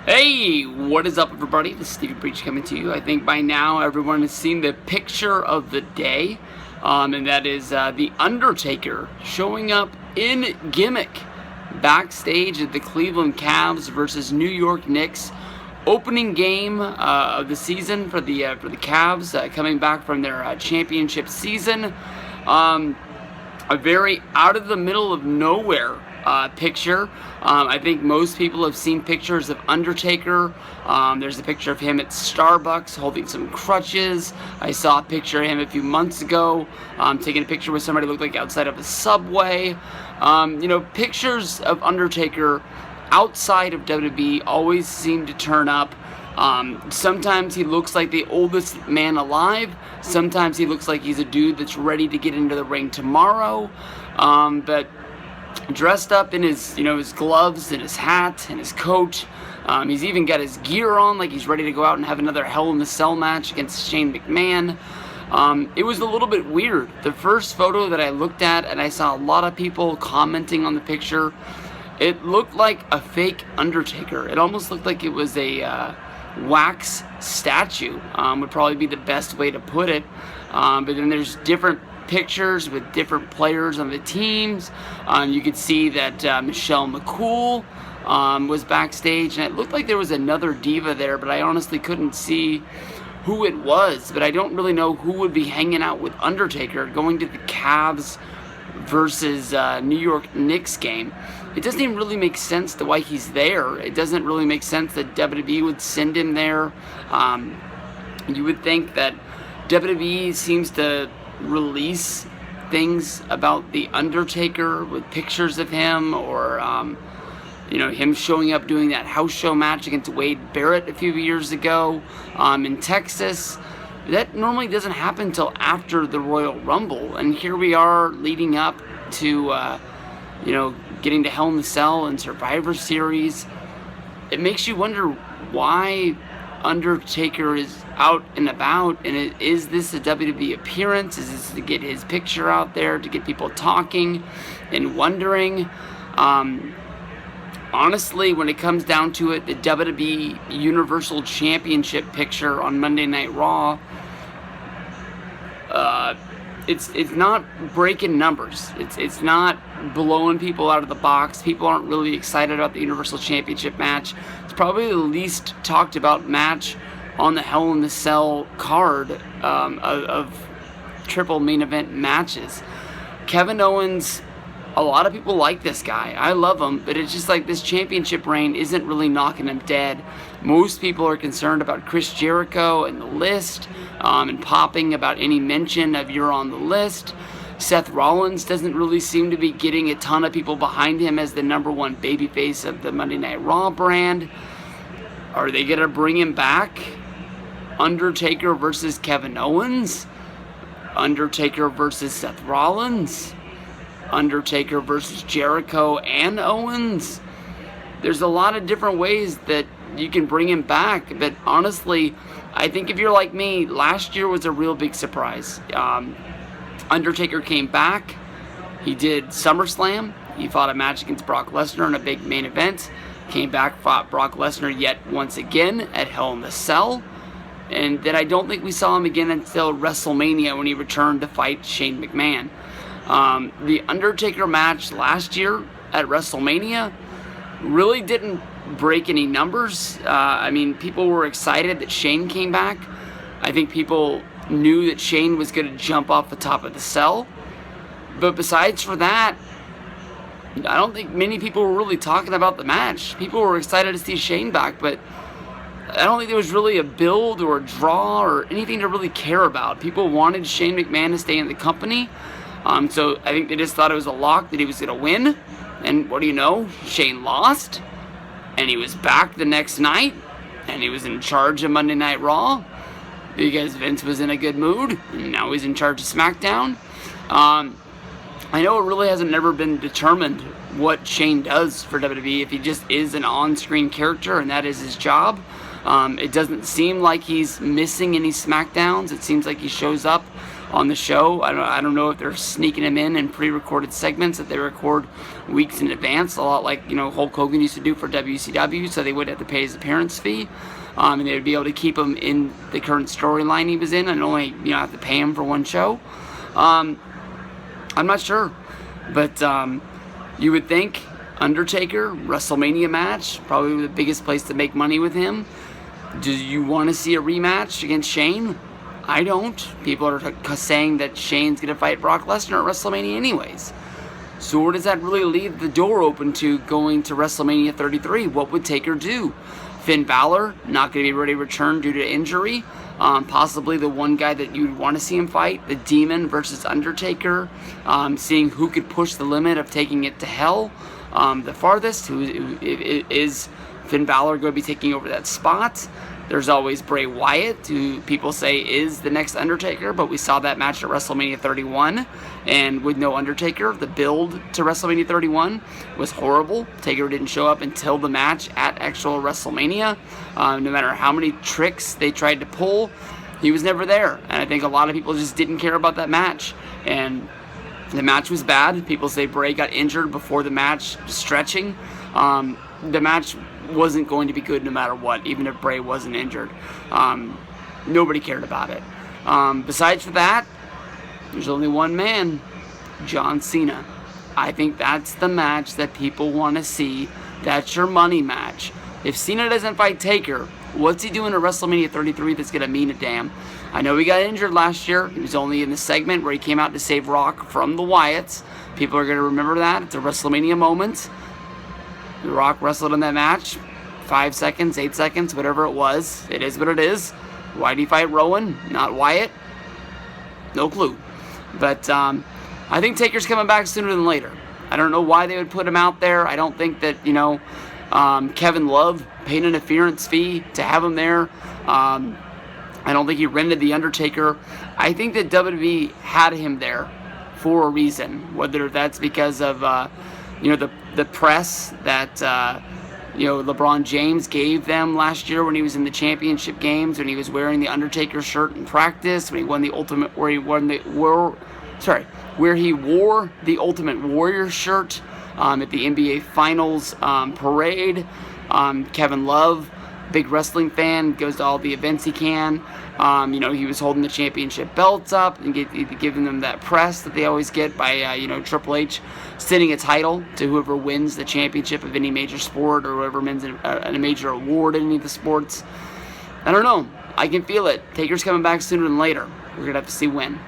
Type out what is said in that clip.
Hey, what is up, everybody? This is Stevie Breach coming to you. I think by now everyone has seen the picture of the day, and that is the Undertaker showing up in gimmick backstage at the Cleveland Cavs versus New York Knicks opening game of the season for the Cavs, coming back from their championship season. A very out of the middle of nowhere picture. I think most people have seen pictures of Undertaker. There's a picture of him at Starbucks holding some crutches. I saw a picture of him a few months ago taking a picture with somebody who looked like outside of a subway. Pictures of Undertaker outside of WWE always seem to turn up. Sometimes he looks like the oldest man alive. Sometimes he looks like he's a dude that's ready to get into the ring tomorrow. But dressed up in his gloves and his hat and his coat. He's even got his gear on, like he's ready to go out and have another Hell in the Cell match against Shane McMahon. It was a little bit weird. The first photo that I looked at, and I saw a lot of people commenting on the picture, it looked like a fake Undertaker. It almost looked like it was a wax statue, would probably be the best way to put it. But then there's different pictures with different players on the teams. You could see that Michelle McCool was backstage, and it looked like there was another diva there, but I honestly couldn't see who it was. But I don't really know who would be hanging out with Undertaker going to the Cavs versus New York Knicks game. It doesn't even really make sense to why he's there. It doesn't really make sense that WWE would send him there. You would think that WWE seems to release things about the Undertaker with pictures of him, or him showing up doing that house show match against Wade Barrett a few years ago in Texas. That normally doesn't happen until after the Royal Rumble, and here we are leading up to getting to Hell in the Cell and Survivor Series. It makes you wonder why Undertaker is out and about, and is this a WWE appearance? Is this to get his picture out there, to get people talking and wondering? Honestly, when it comes down to it, the WWE Universal Championship picture on Monday Night Raw, it's not breaking numbers. It's not blowing people out of the box. People aren't really excited about the Universal Championship match. It's probably the least talked about match on the Hell in the Cell card of triple main event matches. Kevin Owens, a lot of people like this guy. I love him, but it's just like this championship reign isn't really knocking him dead. Most people are concerned about Chris Jericho and the list, and popping about any mention of you're on the list. Seth Rollins doesn't really seem to be getting a ton of people behind him as the number one babyface of the Monday Night Raw brand. Are they going to bring him back? Undertaker versus Kevin Owens? Undertaker versus Seth Rollins? Undertaker versus Jericho and Owens? There's a lot of different ways that you can bring him back, but honestly, I think if you're like me, last year was a real big surprise. Undertaker came back. He did SummerSlam. He fought a match against Brock Lesnar in a big main event. Came back, fought Brock Lesnar yet once again at Hell in the Cell. And then I don't think we saw him again until WrestleMania when he returned to fight Shane McMahon. The Undertaker match last year at WrestleMania really didn't break any numbers. People were excited that Shane came back. I think people knew that Shane was going to jump off the top of the cell. But besides for that, I don't think many people were really talking about the match. People were excited to see Shane back, but I don't think there was really a build or a draw or anything to really care about. People wanted Shane McMahon to stay in the company. So I think they just thought it was a lock that he was going to win. And what do you know? Shane lost. And he was back the next night. And he was in charge of Monday Night Raw, because Vince was in a good mood. And now he's in charge of SmackDown. I know it really hasn't never been determined what Shane does for WWE, if he just is an on-screen character and that is his job. It doesn't seem like he's missing any SmackDowns. It seems like he shows up on the show. I don't know if they're sneaking him in pre-recorded segments that they record weeks in advance, a lot like Hulk Hogan used to do for WCW, so they would have to pay his appearance fee, and they would be able to keep him in the current storyline he was in, and only have to pay him for one show. I'm not sure, but you would think Undertaker WrestleMania match, probably the biggest place to make money with him. Do you want to see a rematch against Shane? I don't. People are saying that Shane's going to fight Brock Lesnar at WrestleMania anyways. So where does that really leave the door open to going to WrestleMania 33? What would Taker do? Finn Balor, not going to be ready to return due to injury. Possibly the one guy that you'd want to see him fight, the Demon versus Undertaker. Seeing who could push the limit of taking it to hell the farthest. Who is Finn Balor going to be taking over that spot? There's always Bray Wyatt, who people say is the next Undertaker, but we saw that match at WrestleMania 31, and with no Undertaker, the build to WrestleMania 31 was horrible. Taker didn't show up until the match at actual WrestleMania. No matter how many tricks they tried to pull, he was never there, and I think a lot of people just didn't care about that match, and the match was bad. People say Bray got injured before the match, stretching. The match wasn't going to be good no matter what, even if Bray wasn't injured. Nobody cared about it. Besides that, there's only one man, John Cena. I think that's the match that people want to see. That's your money match. If Cena doesn't fight Taker, what's he doing at WrestleMania 33 that's going to mean a damn? I know he got injured last year. He was only in the segment where he came out to save Rock from the Wyatts. People are going to remember that. It's a WrestleMania moment. The Rock wrestled in that match. 5 seconds, 8 seconds, whatever it was. It is what it is. Why did he fight Rowan, not Wyatt? No clue. But I think Taker's coming back sooner than later. I don't know why they would put him out there. I don't think that, Kevin Love paid an interference fee to have him there. I don't think he rented The Undertaker. I think that WWE had him there for a reason, whether that's because of the press that LeBron James gave them last year when he was in the championship games, when he was wearing the Undertaker shirt in practice, when he won the Ultimate, where he wore the Ultimate Warrior shirt at the NBA Finals parade. Kevin Love, big wrestling fan, goes to all the events he can. He was holding the championship belts up and giving them that press that they always get by, Triple H sending a title to whoever wins the championship of any major sport or whoever wins a major award in any of the sports. I don't know. I can feel it. Taker's coming back sooner than later. We're going to have to see when.